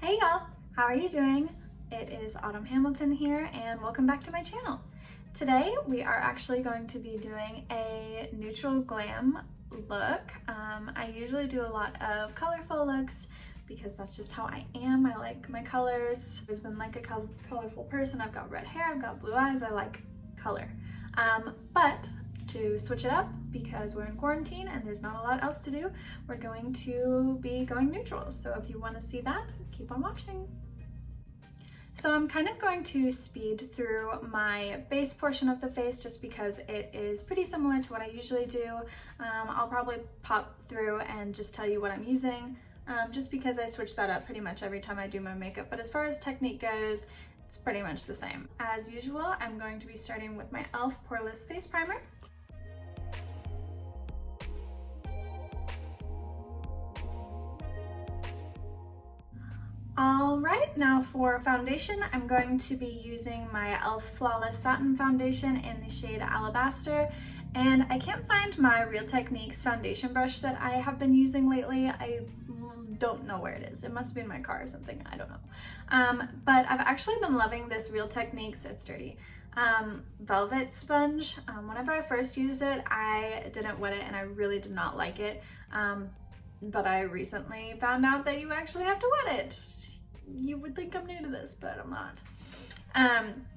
Hey y'all, how are you doing? It is Autumn Hamilton here and welcome back to my channel. Today we are actually going to be doing a neutral glam look. I usually do a lot of colorful looks because that's just how I am. I like my colors. I've always been like a colorful person. I've got red hair, I've got blue eyes, I like color. But to switch it up, because we're in quarantine and there's not a lot else to do, we're going to be going neutral. So if you want to see that, keep on watching. So I'm kind of going to speed through my base portion of the face just because it is pretty similar to what I usually do. I'll probably pop through and just tell you what I'm using, just because I switch that up pretty much every time I do my makeup. But as far as technique goes, it's pretty much the same. As usual, I'm going to be starting with my e.l.f. Poreless Face Primer. Alright, now for foundation, I'm going to be using my e.l.f. Flawless Satin Foundation in the shade Alabaster. And I can't find my Real Techniques foundation brush that I have been using lately. I don't know where it is. It must be in my car or something. I don't know. But I've actually been loving this Real Techniques, it's dirty, velvet sponge. Whenever I first used it, I didn't wet it and I really did not like it. But I recently found out that you actually have to wet it. You would think I'm new to this, but I'm not.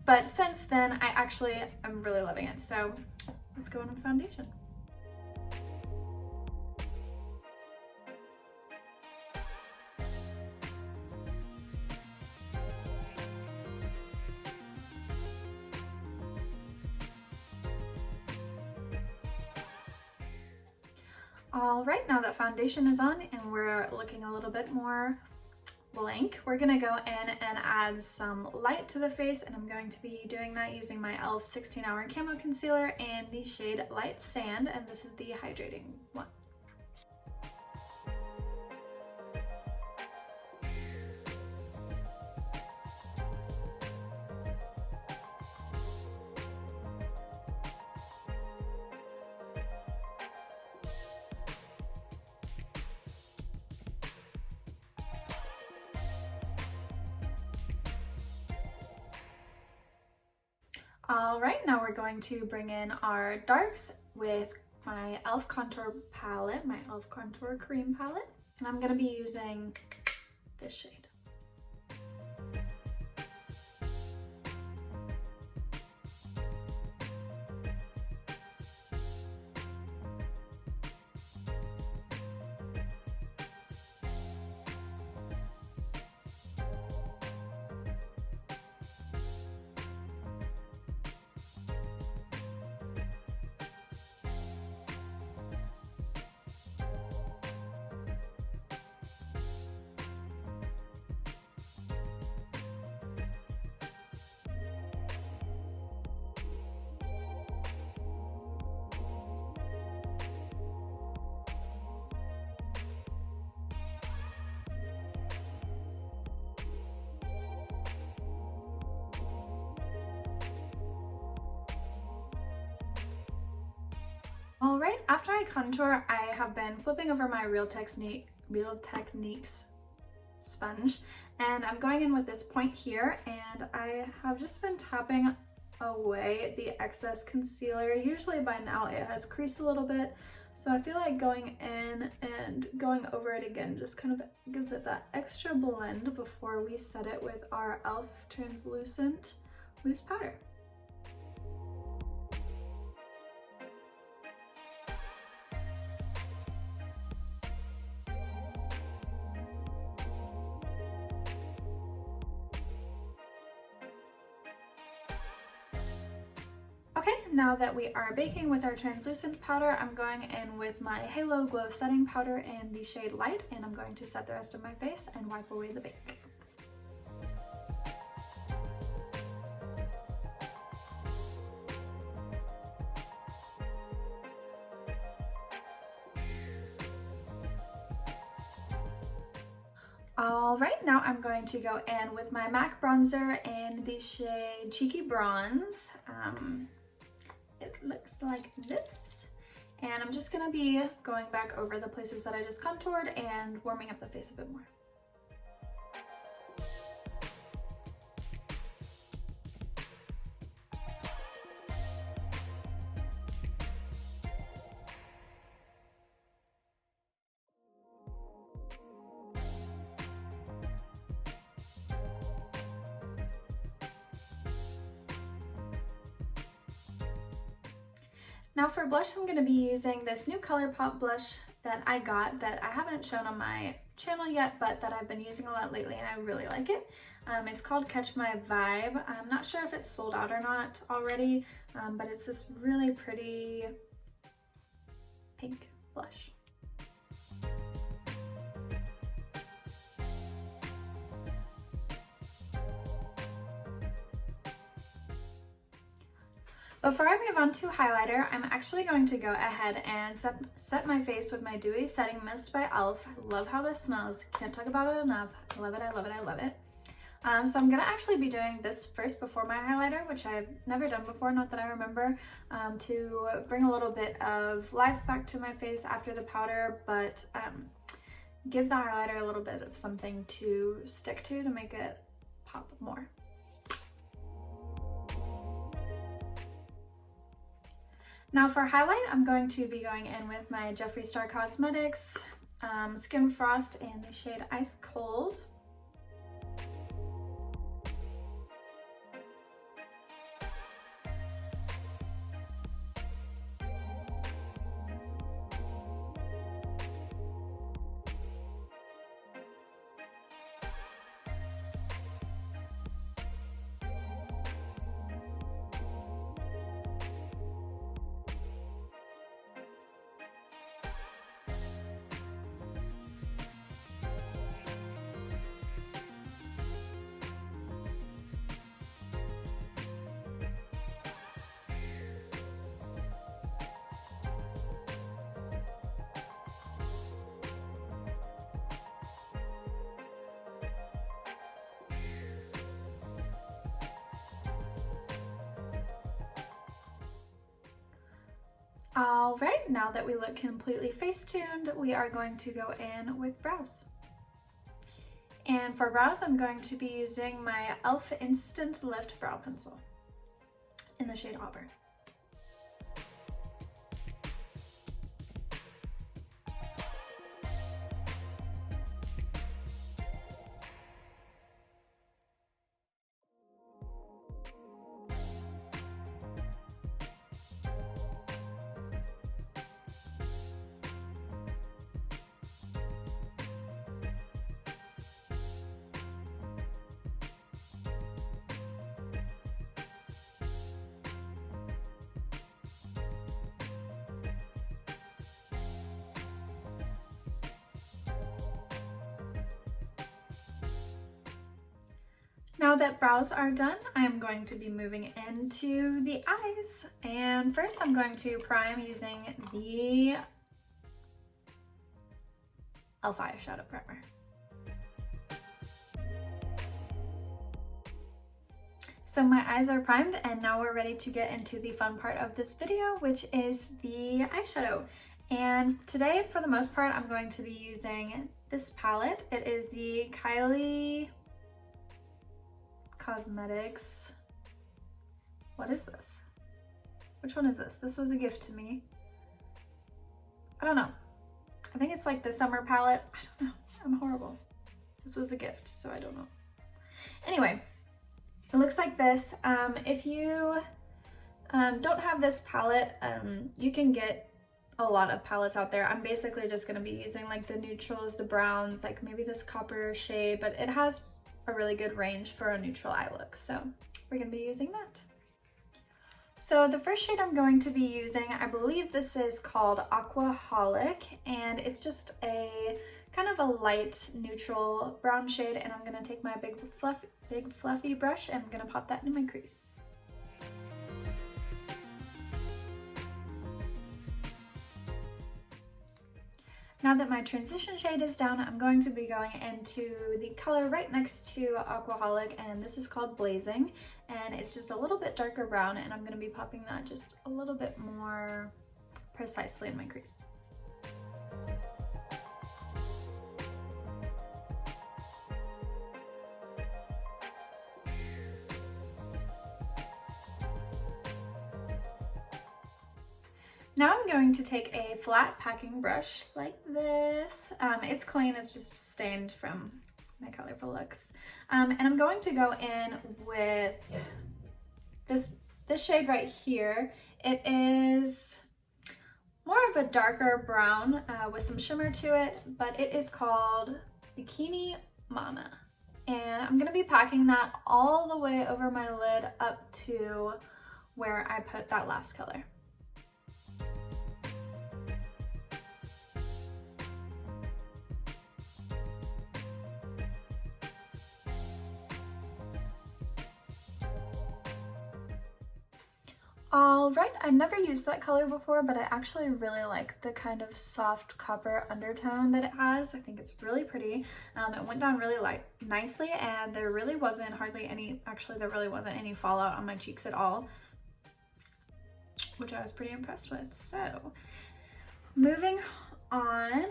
But since then, I'm really loving it. So let's go on with foundation. All right, now that foundation is on and we're looking a little bit more blank, we're gonna go in and add some light to the face, and I'm going to be doing that using my e.l.f. 16-Hour Camo Concealer in the shade Light Sand, and this is the hydrating one. All right, now we're going to bring in our darks with my e.l.f. Contour Palette, my e.l.f. Contour Cream Palette, and I'm gonna be using this shade. All right, after I contour, I have been flipping over my Real Techniques sponge, and I'm going in with this point here, and I have just been tapping away the excess concealer. Usually by now it has creased a little bit, so I feel like going in and going over it again just kind of gives it that extra blend before we set it with our e.l.f. translucent loose powder. Okay, now that we are baking with our translucent powder, I'm going in with my Halo Glow Setting Powder in the shade Light, and I'm going to set the rest of my face and wipe away the bake. All right, now I'm going to go in with my MAC bronzer in the shade Cheeky Bronze. It looks like this. And I'm just gonna be going back over the places that I just contoured and warming up the face a bit more. Now for blush, I'm going to be using this new ColourPop blush that I got that I haven't shown on my channel yet, but that I've been using a lot lately and I really like it. It's called Catch My Vibe. I'm not sure if it's sold out or not already, but it's this really pretty pink blush. Before I move on to highlighter, I'm actually going to go ahead and set my face with my Dewy Setting Mist by e.l.f. I love how this smells. Can't talk about it enough. I love it, I love it, I love it. So I'm going to actually be doing this first before my highlighter, which I've never done before, not that I remember, to bring a little bit of life back to my face after the powder, but give the highlighter a little bit of something to stick to make it pop more. Now for highlight, I'm going to be going in with my Jeffree Star Cosmetics Skin Frost in the shade Ice Cold. All right, now that we look completely face-tuned, we are going to go in with brows. And for brows, I'm going to be using my e.l.f. Instant Lift Brow Pencil in the shade Auburn. Now that brows are done, I am going to be moving into the eyes. And first I'm going to prime using the e.l.f. eyeshadow primer. So my eyes are primed and now we're ready to get into the fun part of this video, which is the eyeshadow. And today, for the most part, I'm going to be using this palette. It is the Kylie Cosmetics. What is this? Which one is this? This was a gift to me. I don't know. I think it's like the summer palette. I don't know. I'm horrible. This was a gift, so I don't know. Anyway, it looks like this. If you don't have this palette, you can get a lot of palettes out there. I'm basically just going to be using like the neutrals, the browns, like maybe this copper shade, but it has a really good range for a neutral eye look, so we're going to be using that. So the first shade I'm going to be using, I believe this is called Aquaholic, and it's just a kind of a light neutral brown shade, and I'm going to take my big fluffy brush and I'm going to pop that in my crease. Now that my transition shade is down, I'm going to be going into the color right next to Aquaholic, and this is called Blazing, and it's just a little bit darker brown, and I'm going to be popping that just a little bit more precisely in my crease. Now I'm going to take a flat packing brush like this. It's clean, it's just stained from my colorful looks. And I'm going to go in with this shade right here. It is more of a darker brown with some shimmer to it, but it is called Bikini Mama. And I'm gonna be packing that all the way over my lid up to where I put that last color. All right, I've never used that color before, but I actually really like the kind of soft copper undertone that it has. I think it's really pretty. It went down really nicely, and there really wasn't any fallout on my cheeks at all, which I was pretty impressed with. So moving on,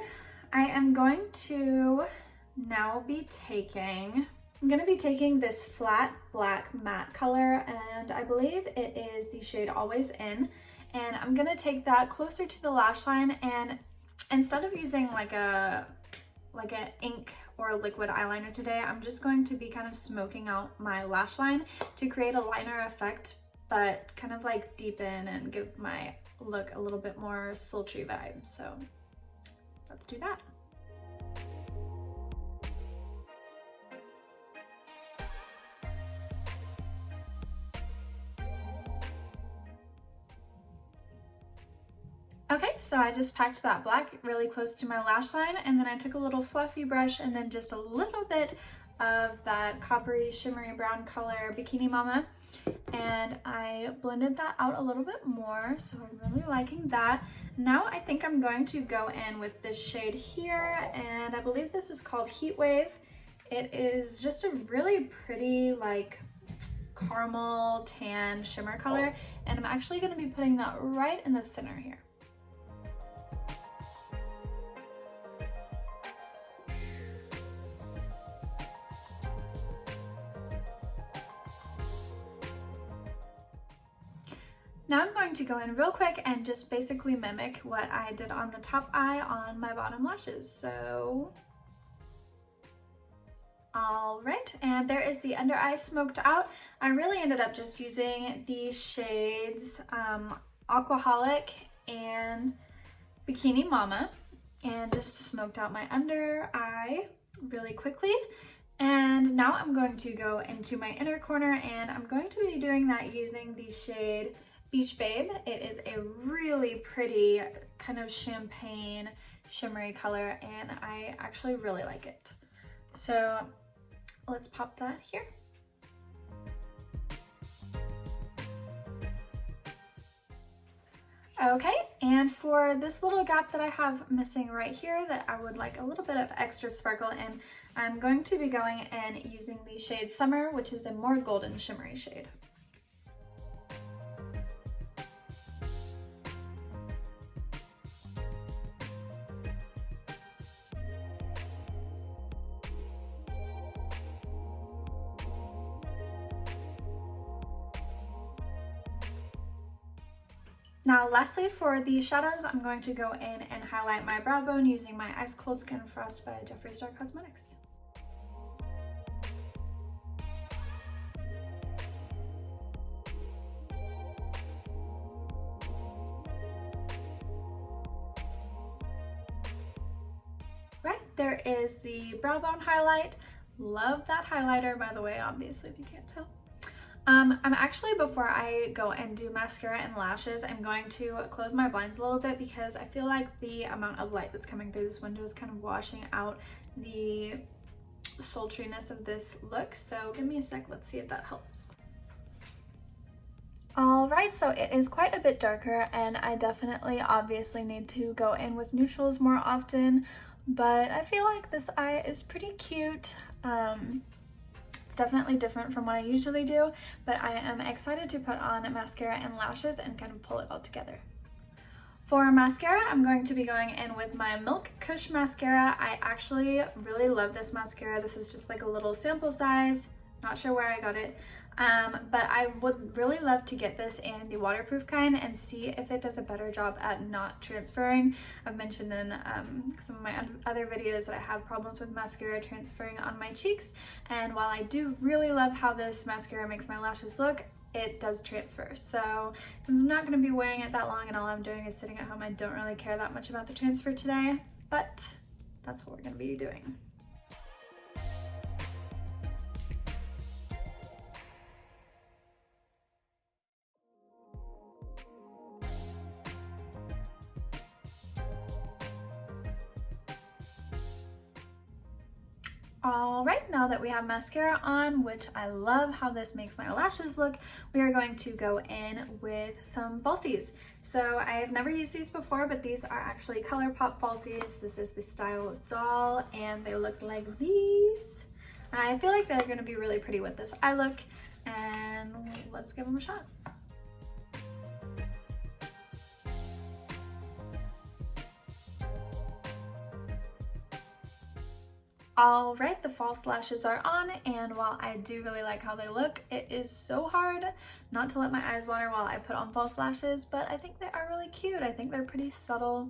I am going to now be taking this flat black matte color, and I believe it is the shade Always In, and I'm gonna take that closer to the lash line, and instead of using like a ink or a liquid eyeliner today, I'm just going to be kind of smoking out my lash line to create a liner effect, but kind of like deepen and give my look a little bit more sultry vibe. So let's do that. Okay, so I just packed that black really close to my lash line, and then I took a little fluffy brush and then just a little bit of that coppery shimmery brown color Bikini Mama, and I blended that out a little bit more, so I'm really liking that. Now I think I'm going to go in with this shade here, and I believe this is called Heat Wave. It is just a really pretty like caramel tan shimmer color, and I'm actually going to be putting that right in the center here. Now I'm going to go in real quick and just basically mimic what I did on the top eye on my bottom lashes. So, all right, and there is the under eye smoked out. I really ended up just using the shades Aquaholic and Bikini Mama, and just smoked out my under eye really quickly. And now I'm going to go into my inner corner, and I'm going to be doing that using the shade Beach Babe. It is a really pretty kind of champagne shimmery color, and I actually really like it. So let's pop that here. Okay, and for this little gap that I have missing right here that I would like a little bit of extra sparkle in, I'm going to be going and using the shade Summer, which is a more golden shimmery shade. Now lastly, for the shadows, I'm going to go in and highlight my brow bone using my Ice Cold Skin Frost by Kylie Cosmetics. Right, there is the brow bone highlight. Love that highlighter, by the way, obviously, if you can't tell. I'm actually, before I go and do mascara and lashes, I'm going to close my blinds a little bit because I feel like the amount of light that's coming through this window is kind of washing out the sultriness of this look. So give me a sec, let's see if that helps. Alright, so it is quite a bit darker, and I definitely obviously need to go in with neutrals more often, but I feel like this eye is pretty cute. Definitely different from what I usually do, but I am excited to put on mascara and lashes and kind of pull it all together. For mascara, I'm going to be going in with my Milk Kush mascara. I actually really love this mascara. This is just like a little sample size, not sure where I got it, but I would really love to get this in the waterproof kind and see if it does a better job at not transferring. I've mentioned in some of my other videos that I have problems with mascara transferring on my cheeks, and while I do really love how this mascara makes my lashes look, it does transfer. So since I'm not going to be wearing it that long and all I'm doing is sitting at home, I don't really care that much about the transfer today, but that's what we're going to be doing. All right, now that we have mascara on, which I love how this makes my lashes look, we are going to go in with some falsies. So I have never used these before, but these are actually ColourPop falsies. This is the style doll, and they look like these. I feel like they're gonna be really pretty with this eye look, and let's give them a shot. All right, the false lashes are on, and while I do really like how they look, it is so hard not to let my eyes water while I put on false lashes, but I think they are really cute. I think they're pretty subtle.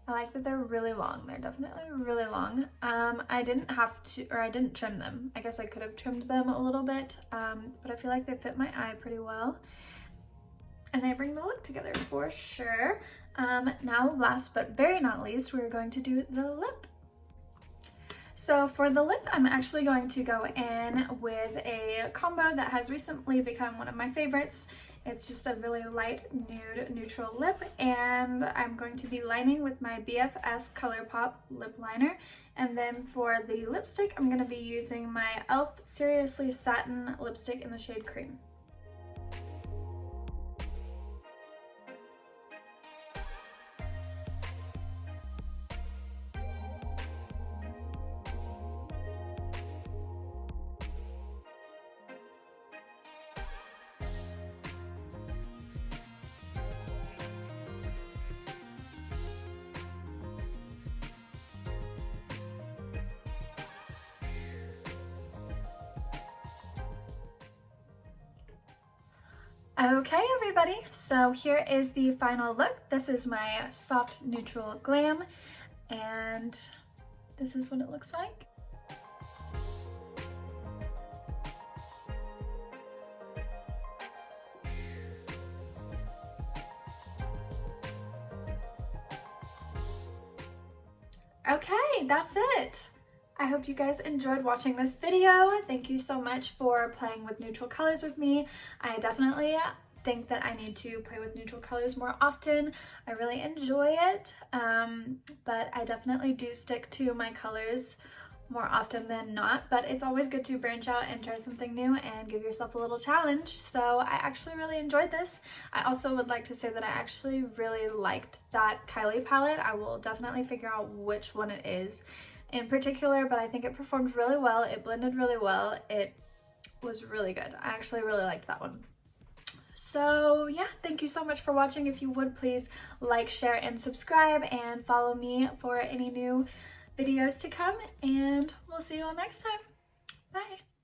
I like that they're really long. They're definitely really long. I didn't have to, or I didn't trim them. I guess I could have trimmed them a little bit, but I feel like they fit my eye pretty well. And they bring the look together for sure. Now, last but very not least, we're going to do the lip. So for the lip, I'm actually going to go in with a combo that has recently become one of my favorites. It's just a really light nude neutral lip, and I'm going to be lining with my BFF ColourPop lip liner. And then for the lipstick, I'm going to be using my e.l.f. Seriously Satin lipstick in the shade Cream. Okay, everybody, so here is the final look. This is my soft neutral glam, and this is what it looks like. Okay, that's it. I hope you guys enjoyed watching this video. Thank you so much for playing with neutral colors with me. I definitely think that I need to play with neutral colors more often. I really enjoy it, but I definitely do stick to my colors more often than not, but it's always good to branch out and try something new and give yourself a little challenge. So I actually really enjoyed this. I also would like to say that I actually really liked that Kylie palette. I will definitely figure out which one it is in particular, but I think it performed really well. It blended really well. It was really good. I actually really liked that one. So yeah, thank you so much for watching. If you would please like, share, and subscribe, and follow me for any new videos to come, and we'll see you all next time. Bye.